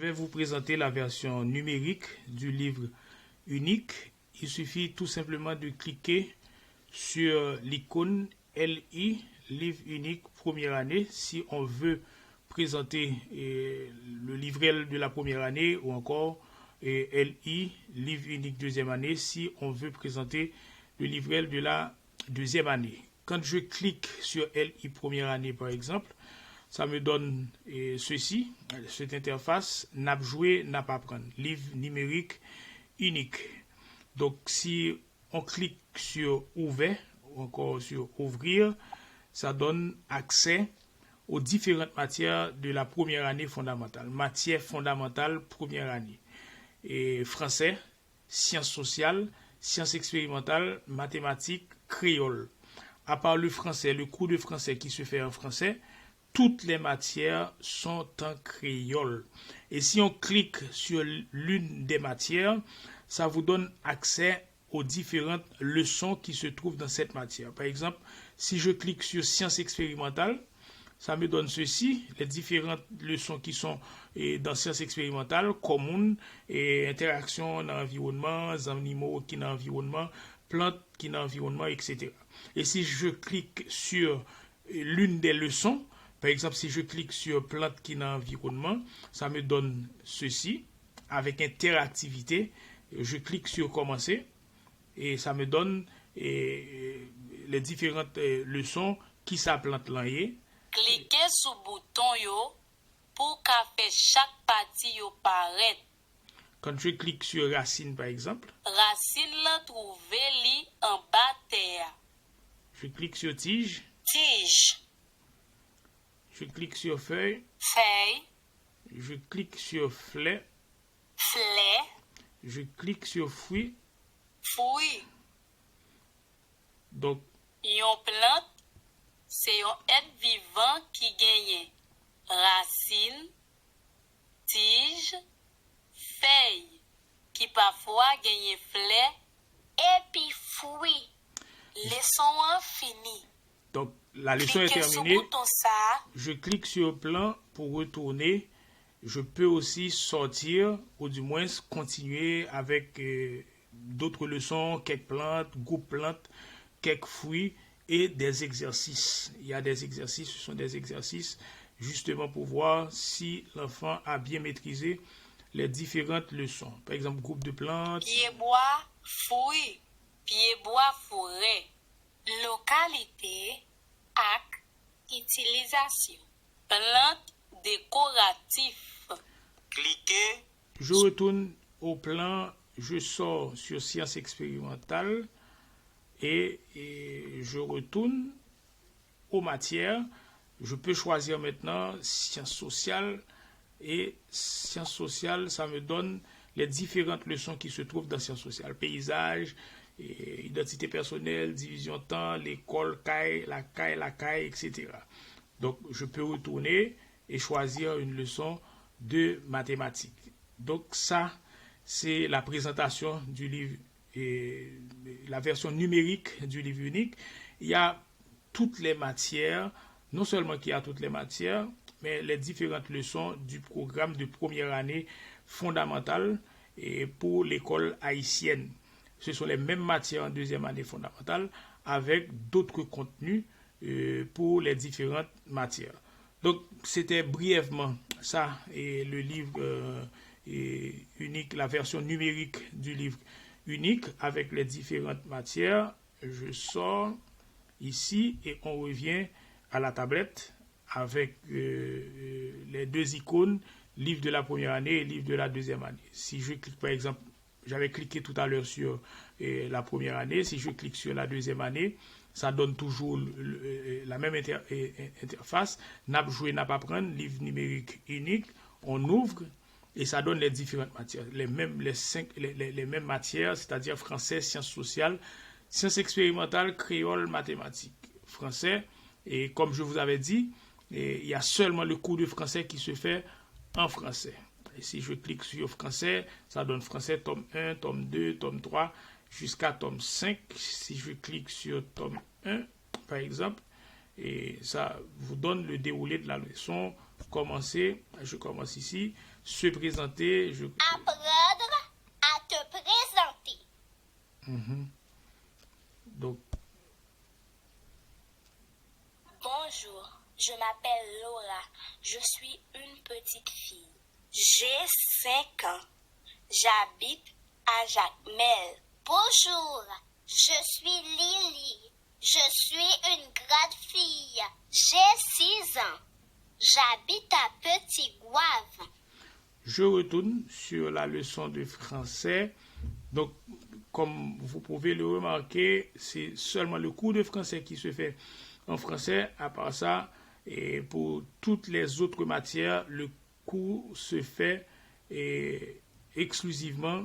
vais vous présenter la version numérique du livre unique. Il suffit tout simplement de cliquer sur l'icône LI, livre unique première année, si on veut présenter le livret de la première année, ou encore LI, livre unique deuxième année, si on veut présenter le livret de la deuxième année. Quand je clique sur LI première année par exemple, ça me donne ceci, cette interface, n'a pas joué, n'a pas prendre, livre numérique unique. Donc si on clique sur ouvert ou encore sur ouvrir, ça donne accès aux différentes matières de la première année fondamentale. Matière fondamentale première année. Et français, sciences sociales, sciences expérimentales, mathématiques, créole. À part le français, le cours de français qui se fait en français, toutes les matières sont en créole. Et si on clique sur l'une des matières, ça vous donne accès aux différentes leçons qui se trouvent dans cette matière. Par exemple, si je clique sur sciences expérimentales, ça me donne ceci, les différentes leçons qui sont dans sciences expérimentales, communes, et interactions dans l'environnement, animaux qui sont dans l'environnement, plantes qui sont dans l'environnement, etc. Et si je clique sur l'une des leçons, par exemple, si je clique sur plantes qui sont dans l'environnement, ça me donne ceci, avec interactivité. Je clique sur commencer, et ça me donne les différentes leçons qui s'appellent là. Cliquez sur le bouton yo pour faire chaque partie yo paraître. Quand je clique sur racine par exemple, racine la trouver li en bas terre. Je clique sur tige. Tige. Je clique sur feuille. Feuille. Je clique sur fleur. Fleur. Je clique sur fruit. Fruit. Donc, yon plante, c'est un être vivant qui gagne racine, tige, feuille, qui parfois gagne fleur, et puis fruit. Leçon finie. Donc, la leçon est terminée. Je clique sur plan pour retourner. Je peux aussi sortir, ou du moins continuer avec d'autres leçons, quelques plantes, groupes plantes, quelques fruits et des exercices. Il y a des exercices, ce sont des exercices justement pour voir si l'enfant a bien maîtrisé les différentes leçons. Par exemple, groupe de plantes. Pied-bois, fruits, pied-bois, forêt, localité, acte, utilisation, plantes décoratives. Cliquez. Je retourne au plan, je sors sur sciences expérimentales et je retourne aux matières. Je peux choisir maintenant sciences sociales, et sciences sociales, ça me donne les différentes leçons qui se trouvent dans sciences sociales. Paysage, identité personnelle, division temps, l'école, la caille, etc. Donc, je peux retourner et choisir une leçon de mathématiques. Donc, ça, c'est la présentation du livre, et la version numérique du livre unique. Il y a toutes les matières, non seulement qu'il y a toutes les matières, mais les différentes leçons du programme de première année fondamentale et pour l'école haïtienne. Ce sont les mêmes matières en deuxième année fondamentale avec d'autres contenus pour les différentes matières. Donc, c'était brièvement ça, et le livre unique, la version numérique du livre unique avec les différentes matières. Je sors ici et on revient à la tablette avec les deux icônes, livre de la première année et livre de la deuxième année. Si je clique par exemple, j'avais cliqué tout à l'heure sur la première année, si je clique sur la deuxième année, ça donne toujours la même interface. N'a pas joué, n'a pas prendre, livre numérique unique, on ouvre et ça donne les différentes matières, les mêmes matières, c'est-à-dire français, sciences sociales, sciences expérimentales, créole, mathématiques, français. Et comme je vous avais dit, il y a seulement le cours de français qui se fait en français. Et si je clique sur français, ça donne français tome 1, tome 2, tome 3, jusqu'à tome 5. Si je clique sur tome 1, par exemple, et ça vous donne le déroulé de la leçon commencer. Je commence ici. Se présenter. Apprendre à te présenter. Donc, Bonjour, je m'appelle Laura. Je suis une petite fille. J'ai 5 ans. J'habite à Jacmel. Bonjour, je suis Lily. Je suis une grande fille. J'ai 6 ans. J'habite à Petit Goave. je retourne sur la leçon de français. Donc, comme vous pouvez le remarquer, c'est seulement le cours de français qui se fait en français. À part ça, et pour toutes les autres matières, le cours se fait exclusivement